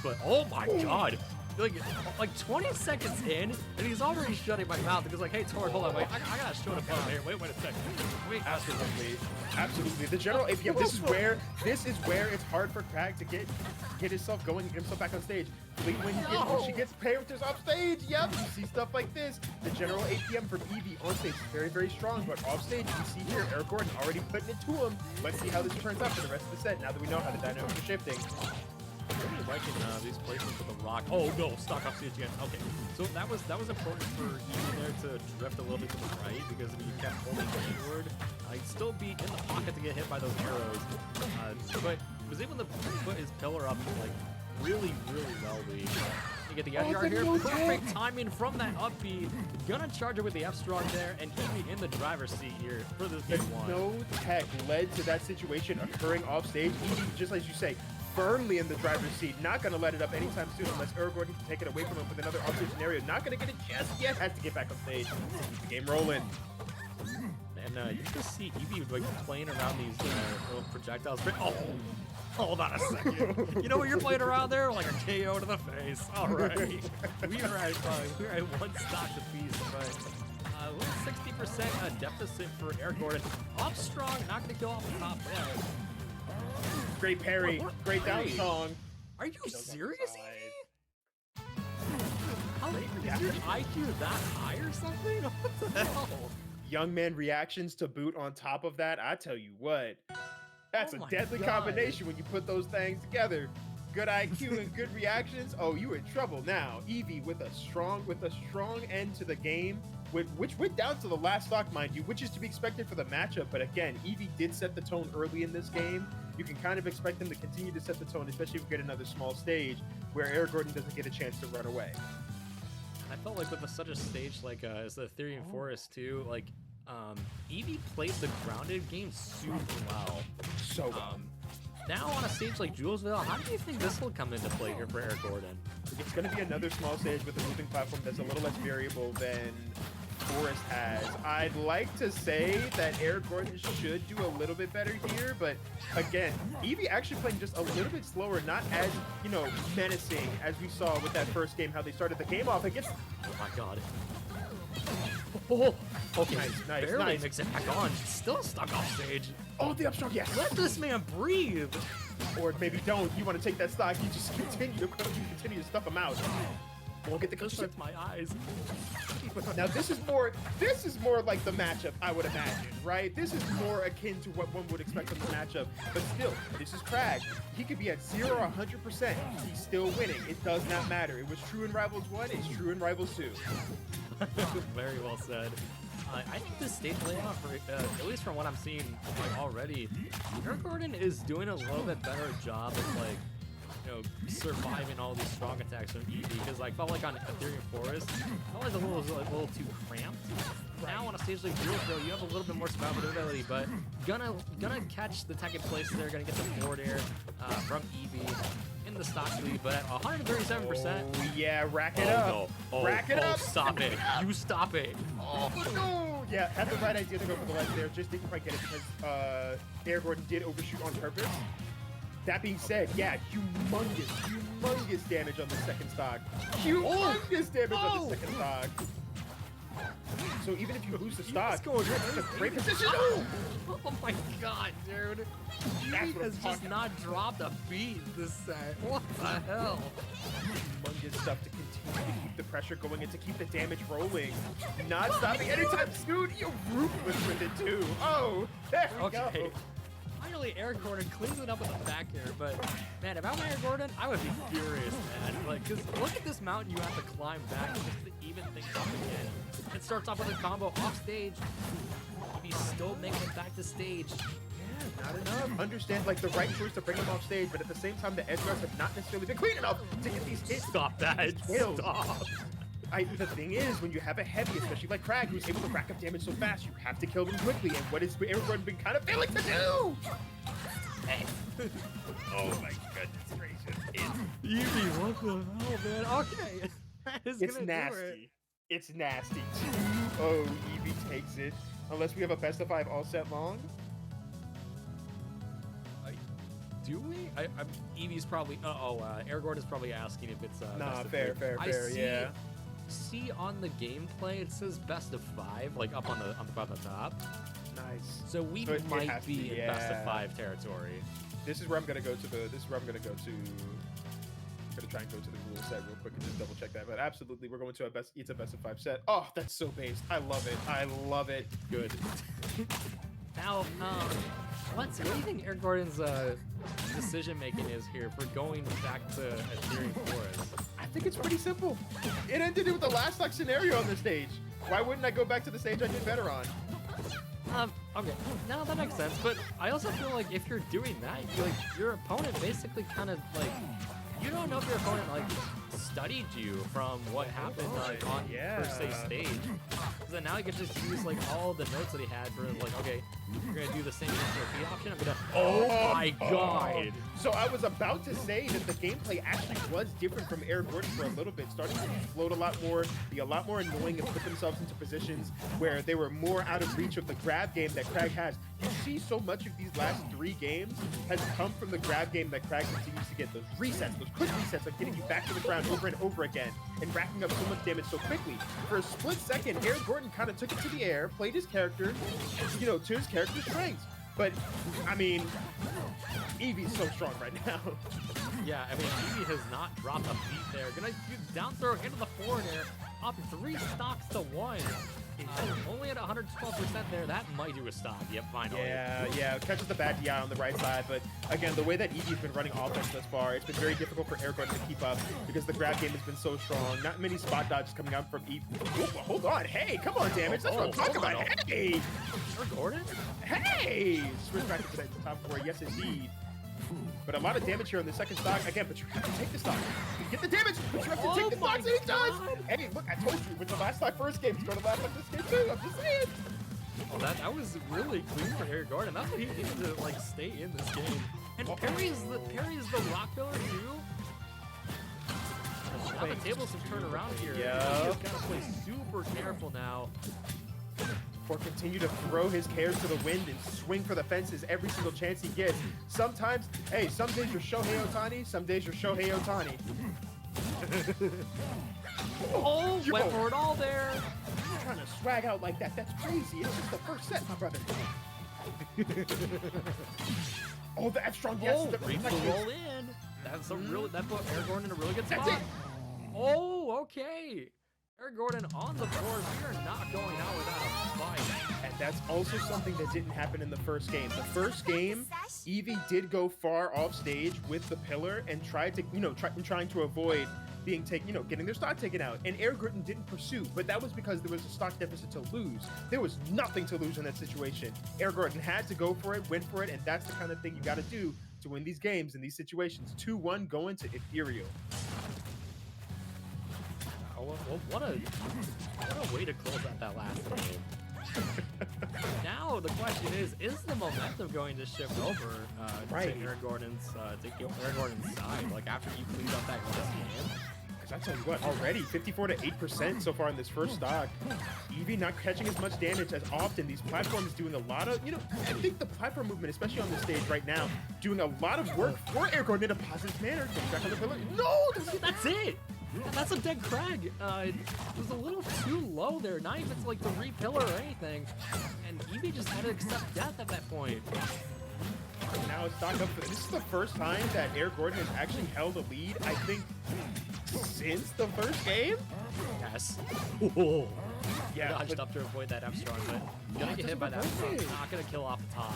but oh my god. Like 20 seconds in, and he's already shutting my mouth because like, hey, Tor, hold on, wait, I gotta show the phone here. Wait a second. Wait, Absolutely. The general APM. This is where it's hard for Kragg to get himself back on stage. When she gets characters off stage, yep, you see stuff like this. The general APM from Eevee on stage is very, very strong, but off stage, you see here, Eric Gordon already putting it to him. Let's see how this turns out for the rest of the set. Now that we know how the dynamics are shifting. I'm really liking these placements with the rock. Oh no, stock off stage again. Okay, so that was important for Eevee there to drift a little bit to the right because if you kept holding inward, he'd still be in the pocket to get hit by those arrows. But was able to put his pillar up like really well. You get the edge guard here. Perfect timing from that up B. Gonna charge it with the F strong there, and Eevee in the driver's seat here for this big one. No tech led to that situation occurring off stage. Eevee, just as you say, firmly in the driver's seat, not going to let it up anytime soon unless Eric Gordon can take it away from him with another offstage scenario. Not going to get it just yet. Has to get back on stage. Keep the game rolling. And you just see Eevee like playing around these little projectiles. Oh, hold on a second. You know what you're playing around there? Like a KO to the face. All right. we are at one stock apiece, but 60% deficit for Eric Gordon. Up strong, not going to kill off the top there. Great parry, great down song. Are you serious, Eevee? Is your IQ that high or something? What the hell? Young man reactions to boot on top of that. I tell you what, that's a deadly combination when you put those things together. Good IQ and good reactions. Oh, you in trouble now. Eevee with a strong end to the game, which went down to the last stock, mind you, which is to be expected for the matchup. But again, Eevee did set the tone early in this game. You can kind of expect them to continue to set the tone, especially if we get another small stage where Eric Gordon doesn't get a chance to run away. I felt like with such a stage like as the Aetherian Forest too, like Eevee played the grounded game super well. So well. Now on a stage like Julesville, how do you think this will come into play here for Eric Gordon? It's going to be another small stage with a moving platform that's a little less variable than Forest has. I'd like to say that Eric Gordon should do a little bit better here, but again, Eevee actually playing just a little bit slower, not as, menacing as we saw with that first game, how they started the game off against... Oh my god. Oh, okay, nice. Barely mix it back on. Still stuck off stage. Oh, the upstrong, yes. Let this man breathe. Or maybe don't. You want to take that stock, you just continue to stuff him out. Won't get the cushion. My eyes. Now this is more like the matchup, I would imagine, right? This is more akin to what one would expect from the matchup. But still, this is Kragg. He could be at 0 or 100%. He's still winning. It does not matter. It was true in Rivals 1. It's true in Rivals 2. Very well said. I think this stage layout, for, at least from what I'm seeing already, Eric Gordon is doing a little bit better job of surviving all these strong attacks from Eevee, because I felt like on Aetherian Forest, I felt like a little too cramped. Now on a stage like Julesville, you have a little bit more survivability, but gonna catch the tech in place there, gonna get the forward air from Eevee in the stock lead, but at 137%. Oh yeah, rack it up. No. Oh, rack it up. Stop it. You stop it. Oh no. Yeah, had the right idea to go for the ledge there, just didn't quite get it because Eric Gordon did overshoot on purpose. That being said, yeah, humongous damage on the second stock. Humongous damage on the second stock. So even if you lose the stock, you're in a great position. Oh my god, dude. He has just not dropped a beat this set. What the hell? Humongous stuff to continue to keep the pressure going and to keep the damage rolling. Not stopping anytime soon. You're ruthless with it too. Oh, there we go. Finally, Eric Gordon cleans it up with a back air, but man, if I were Eric Gordon, I would be furious, man. Like, cause look at this mountain you have to climb back just to even things up again. It starts off with a combo off stage. He's still making it back to stage. Yeah, not enough. Understand, like, the right choice to bring him off stage, but at the same time, the edge guards have not necessarily been clean enough to get these hits. Stop that. Stop. The thing is, when you have a heavy, especially like Kragg, who's able to rack up damage so fast, you have to kill them quickly. And what has Eric Gordon been kind of failing to do? Oh my goodness gracious. Eevee, what the hell, man? Okay. It's nasty. It's nasty. 2-0, Eevee takes it. Unless we have a best of 5 all set long. Do do we? Eevee's probably. Air Gordon's probably asking if it's. Nah, best of fair, three. fair, yeah. See on the gameplay, it says best of 5, like up on the top. Nice. So we So it might has to be be, in best of yeah. 5 territory. This is where I'm gonna go to the. This is where I'm gonna go to. I'm gonna try and go to the rule set real quick and just double check that. But absolutely, we're going to a best. It's a best of 5 set. Oh, that's so based. I love it. I love it. Good. Now, what do you think Air Gordon's decision making is here for going back to Ethereum Forest? I think it's pretty simple. It ended with the last like scenario on the stage. Why wouldn't I go back to the stage I did better on? Okay, no, that makes sense. But I also feel like if you're doing that, your opponent basically kind of like, you don't know if your opponent like studied you from what happened like on per se stage. So then now he can just use like all the notes that he had for like, okay, you're gonna do the same thing option. I'm gonna. Oh my god! So I was about to say that the gameplay actually was different from Air Gordon for a little bit, starting to float a lot more, be a lot more annoying, and put themselves into positions where they were more out of reach of the grab game that Kragg has. You see so much of these last 3 games has come from the grab game that Kragg continues to get. Those resets, those quick resets of getting you back to the ground over and over again and racking up so much damage so quickly. For a split second, Air Gordon kind of took it to the air, played his character, you know, to his character's strengths. But, I mean, Eevee's so strong right now. Yeah, I mean, Eevee has not dropped a beat there. Gonna do down throw into the forward air, up 3 stocks to 1. Only at 112% there. That might do a stop. Yep, finally. Yeah, catches the bad DI on the right side. But again, the way that Eevee's been running offense thus far, it's been very difficult for Air Gordon to keep up because the grab game has been so strong. Not many spot dodges coming out from Eevee. Oh, hold on. Hey, come on, damage. That's what I'm talking about. Hey! Air Gordon? Hey! Switch back to the top 4. Yes, indeed. But a lot of damage here on the second stock. Again, but you have to take the stock. You get the damage, but you have to take the stocks, and he does! Hey, look, I told you, with the last stock first game, it's going to last like this game too. I'm just saying. Oh, that was really clean for Air Gordon. That's what he needed to like stay in this game. And parries the rock pillar too. Now the tables have turned around here. Yeah. He's got to play super careful now. Or continue to throw his cares to the wind and swing for the fences every single chance he gets. Sometimes, hey, some days you're Shohei Ohtani, some days you're Shohei Ohtani. Oh, went for it all there. You're trying to swag out like that. That's crazy. It's just the first set, my brother. Oh, that's strong. Yes, Oh, the roll in. That's a really, that put Air Gordon in a really good spot. Oh, okay. Air Gordon on the board. We are not going out without a fight. And that's also something that didn't happen in the first game. The first game, Eevee did go far off stage with the pillar and tried to, trying to avoid being taken, getting their stock taken out. And Air Gordon didn't pursue, but that was because there was a stock deficit to lose. There was nothing to lose in that situation. Air Gordon had to go for it, went for it, and that's the kind of thing you got to do to win these games in these situations. 2-1 going to Ethereal. What a way to close out that last game. Now the question is the momentum going to shift over to Air Gordon's side? Like after you cleaned up that last game? Because I tell you what, already 54 to 8% so far in this first stock. Eevee not catching as much damage as often. These platforms doing a lot of, I think the platform movement, especially on this stage right now, doing a lot of work for Air Gordon in a positive manner. Getting back on the pillar. No, that's it. That's a dead Kragg. It was a little too low there. Not even like the re-pillar or anything. And Eevee just had to accept death at that point. Now it's stock up. This is the first time that Air Gordon has actually held a lead, I think, since the first game? Yes. Yeah. Dodged up to avoid that F-strong, but gonna get hit by that F-strong. Not gonna kill off the top.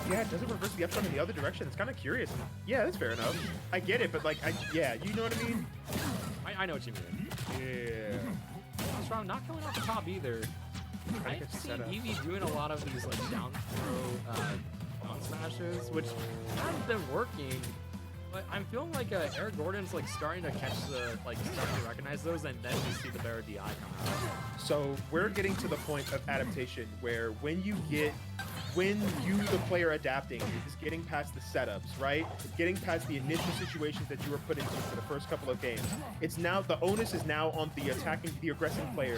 Yeah, it doesn't reverse the F-strong in the other direction. It's kind of curious. Yeah, that's fair enough. I get it, but like, you know what I mean? I know what you mean. Yeah. F-strong not going off the top either. I've seen Eevee doing a lot of these like down throw down smashes, which haven't been working. But I'm feeling like Air Gordon's like starting to catch starting to recognize those, and then we see the better DI come out. So we're getting to the point of adaptation where when you, the player adapting, is getting past the setups, right? Getting past the initial situations that you were put into for the first couple of games. It's now, the onus is now on the aggressing player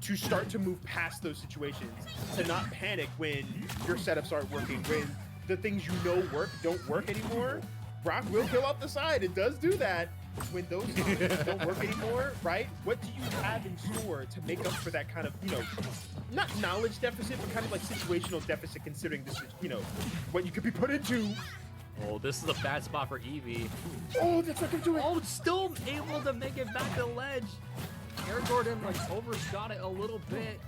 to start to move past those situations, to not panic when your setups aren't working, when the things you know work don't work anymore, Brock will kill off the side. It does do that. When those things don't work anymore, right? What do you have in store to make up for that kind of, you know, not knowledge deficit, but kind of like situational deficit, considering this is, you know, what you could be put into. Oh, this is a bad spot for Eevee. Oh, that's not gonna do it. Oh, still able to make it back to the ledge. Air Gordon like overshot it a little bit.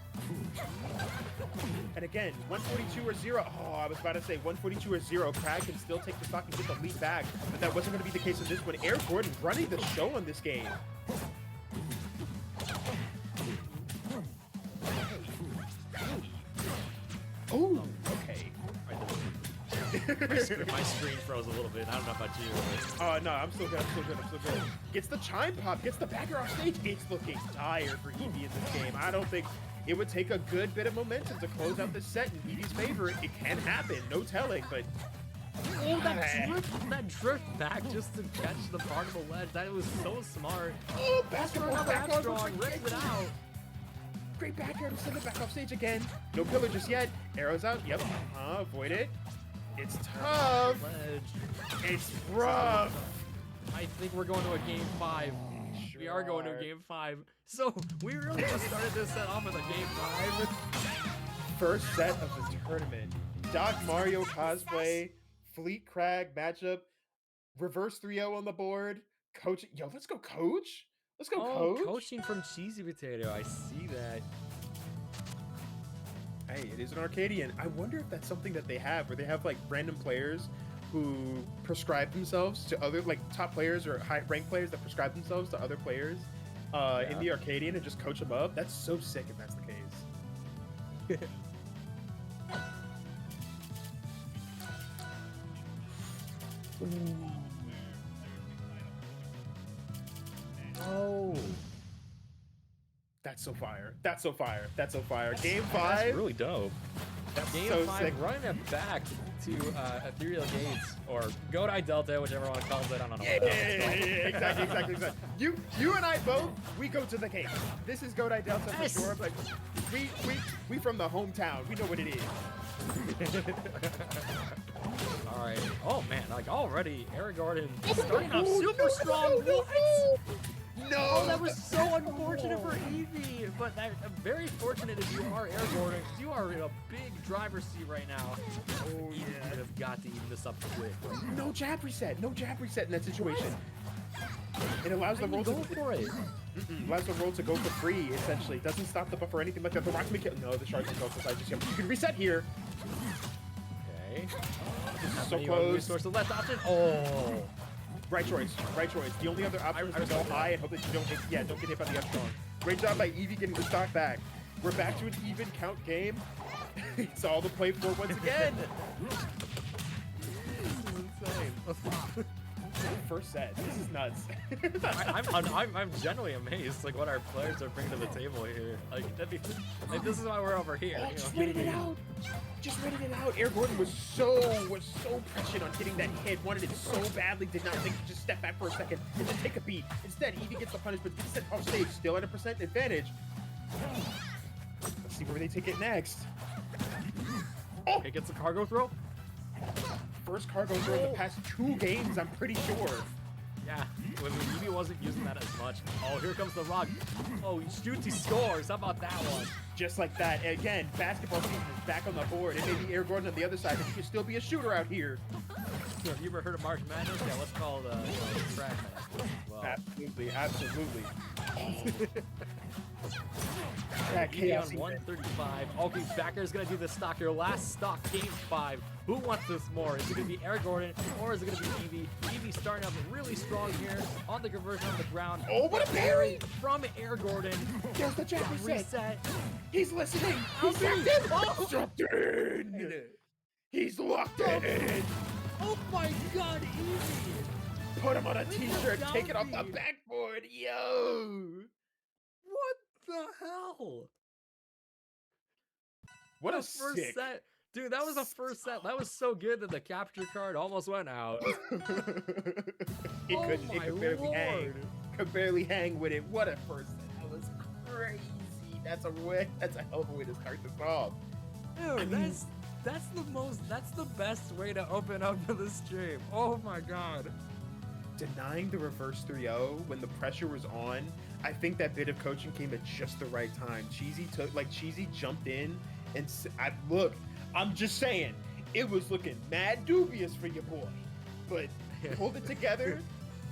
And again, 142 or 0. Oh, I was about to say 142 or 0. Kragg can still take the stock and get the lead back, but that wasn't going to be the case in this one. Air Gordon running the show on this game. Oh, okay. My screen froze a little bit. I don't know about you. Oh, no, I'm still good. I'm still good. I'm still good. Gets the chime pop, gets the backer off stage. It's looking tired for Eevee in this game. I don't think it would take a good bit of momentum to close out this set in Eevee's favor. It can happen, no telling, but... Oh, that drift back just to catch the part of the ledge. That was so smart. Oh, basketball back on strong, rips it out. Great back air to send it back off stage again. No pillar just yet. Arrows out. Yep. Avoid it. It's tough. It's rough. I think we're going to a game 5. Sure we are going to a game 5. So we really just started this set off with a game 5. First set of the tournament. Doc Mario cosplay, Fleet Kragg matchup, reverse 3-0 on the board. Coach, yo, let's go, Coach. Let's go, Coach. Coaching from Cheesy Potato. I see that. Hey, it is an Arcadian. I wonder if that's something that they have, where they have like random players who prescribe themselves to other like top players or high rank players that prescribe themselves to other players in the Arcadian and just coach them up. That's so sick if that's the case. Oh. That's so fire. That's so fire. That's so fire. Game 5. That's really dope. Game so 5, sick. running it back to Ethereal Gates, or Godai Delta, whichever one calls it. I don't know. Exactly. You and I both, we go to the game. This is Godai Delta for sure, but we from the hometown. We know what it is. All right. Oh man, like already, Air Gordon starting off super strong. No! Oh, that was so unfortunate for Eevee, but very fortunate if you are Air Gordon, because you are in a big driver's seat right now. Oh yeah, you would have got to even this up quick. No jab reset. No jab reset in that situation. It allows the roll to go for it. Allows the roll to go for free. Essentially, doesn't stop the buff or anything like that. The rock make it. No, the shards don't go for side. You can reset here. Okay. So close. Resource the left option. Oh. Right choice. Right choice. The only other option is to go high and hope that you don't get, don't get hit by the F-strong. Great job by Eevee getting the stock back. We're back to an even count game. It's all to play for once again. This is insane. First set. This is nuts. I'm genuinely amazed, like what our players are bringing to the table here. Like this is why we're over here. Oh, just waited it out. Just waited it out. Air Gordon was so prescient on hitting that hit. Wanted it so badly. Did not think to just step back for a second and just take a beat. Instead, Eevee gets the punishment. Gets sent off stage. Still at a % advantage. Let's see where they take it next. Oh! It gets a cargo throw. First cargo throw in the past 2 games, I'm pretty sure. Yeah, when Eevee wasn't using that as much. Oh, here comes the rock. Oh, he shoots, he scores. How about that one? Just like that. Again, basketball season is back on the board. It may be Air Gordon on the other side, but he can still be a shooter out here. Have you ever heard of March Madness? Yeah, let's call it Kragg Madness. Well, Absolutely. Chaos on 135. Okay, Backer's gonna do the stock here. Last stock, game 5. Who wants this more? Is it gonna be Air Gordon or is it gonna be Eevee? Eevee starting up really strong here on the conversion on the ground. Oh, what a parry from Air Gordon. There's the jab reset. He's listening. He's locked in. Oh, strapped in. He's locked in. Oh my God, Eevee. Put him on a t-shirt. Take it off the backboard. Yo. What the hell? What a first sick set. Dude, that was the first set. That was so good that the capture card almost went out. It could barely hang. Could barely hang with it. What a first set. That was crazy. That's a hell of a way to start this off. Dude, That's the best way to open up for the stream. Oh my god. Denying the reverse 3-0 when the pressure was on, I think that bit of coaching came at just the right time. Cheesy jumped in and look, I'm just saying, it was looking mad dubious for your boy, but pulled it together,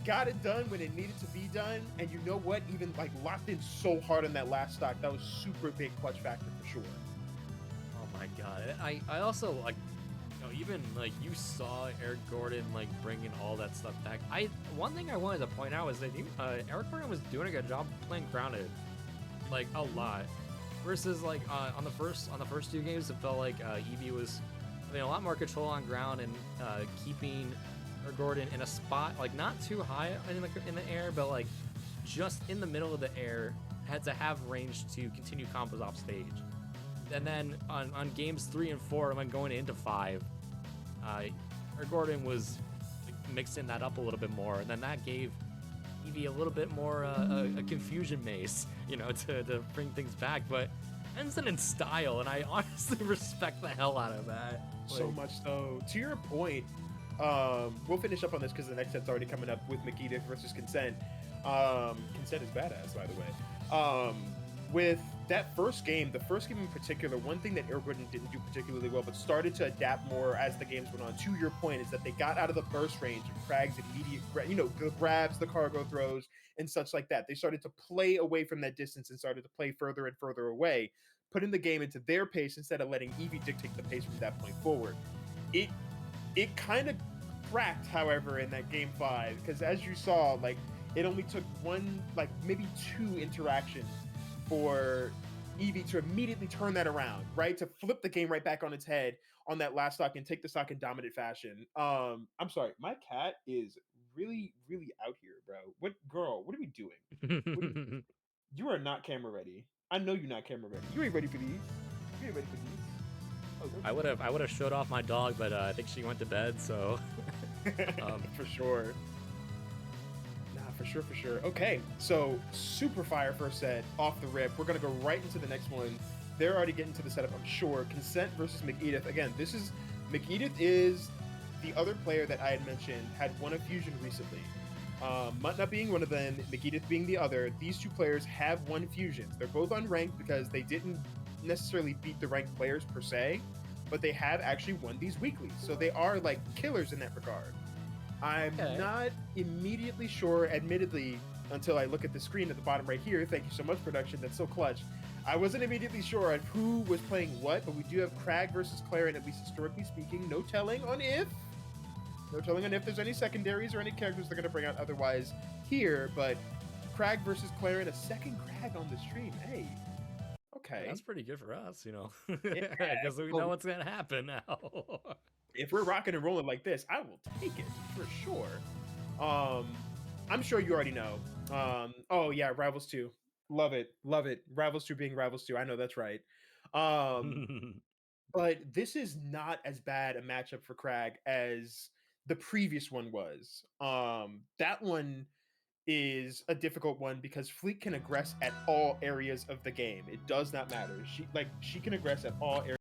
got it done when it needed to be done, and you know what? Even like locked in so hard on that last stock, that was super big clutch factor for sure. Oh my god. I also like, you know, even like you saw Eric Gordon like bringing all that stuff back. One thing I wanted to point out is that Eric Gordon was doing a good job playing grounded, like a lot. Versus like on the first two games, it felt like Eevee was having a lot more control on ground and keeping Eric Gordon in a spot like not too high in the air, but like just in the middle of the air, had to have range to continue combos off stage. And then on games 3 and 4, and then going into 5, Eric Gordon was mixing that up a little bit more, and then that gave Eevee a little bit more a confusion mace, you know, to bring things back. But ends it in style, and I honestly respect the hell out of that. So much so. To your point, we'll finish up on this because the next set's already coming up with McEdith versus Consent. Consent is badass, by the way. With that first game, the first game in particular, one thing that Eric Gordon didn't do particularly well, but started to adapt more as the games went on, to your point, is that they got out of the burst range of Kragg's immediate, the grabs, the cargo throws, and such like that. They started to play away from that distance and started to play further and further away, putting the game into their pace instead of letting Eevee dictate the pace from that point forward. It kind of cracked, however, in that game 5, because as you saw, like, it only took one, like maybe 2 interactions for Eevee to immediately turn that around, right? To flip the game right back on its head on that last stock and take the stock in dominant fashion. I'm sorry, my cat is really, really out here, bro. What are we doing? You are not camera ready. I know you're not camera ready. You ain't ready for these. You ain't ready for these. Oh, I would have showed off my dog, but I think she went to bed, so for sure. For sure. Okay, so super fire first set off the rip. We're gonna go right into the next one. They're already getting to the setup, I'm sure. Consent versus McEdith. Again, McEdith is the other player that I had mentioned had won a fusion recently. Mutna being one of them, McEdith being the other. These two players have won fusions. They're both unranked because they didn't necessarily beat the ranked players per se, but they have actually won these weekly. So they are like killers in that regard. I'm not immediately sure, admittedly, until I look at the screen at the bottom right here. Thank you so much, production. That's so clutch. I wasn't immediately sure on who was playing what, but we do have Kragg versus Claren, at least historically speaking. No telling on if there's any secondaries or any characters they're going to bring out otherwise here, but Kragg versus Claren, a second Kragg on the stream. Hey, okay. That's pretty good for us, you know, because we know what's going to happen now. If we're rocking and rolling like this, I will take it for sure. I'm sure you already know. Oh yeah, Rivals 2. Love it. Rivals 2 being Rivals 2. I know that's right. But this is not as bad a matchup for Kragg as the previous one was. That one is a difficult one because Fleet can aggress at all areas of the game. It does not matter. She can aggress at all areas.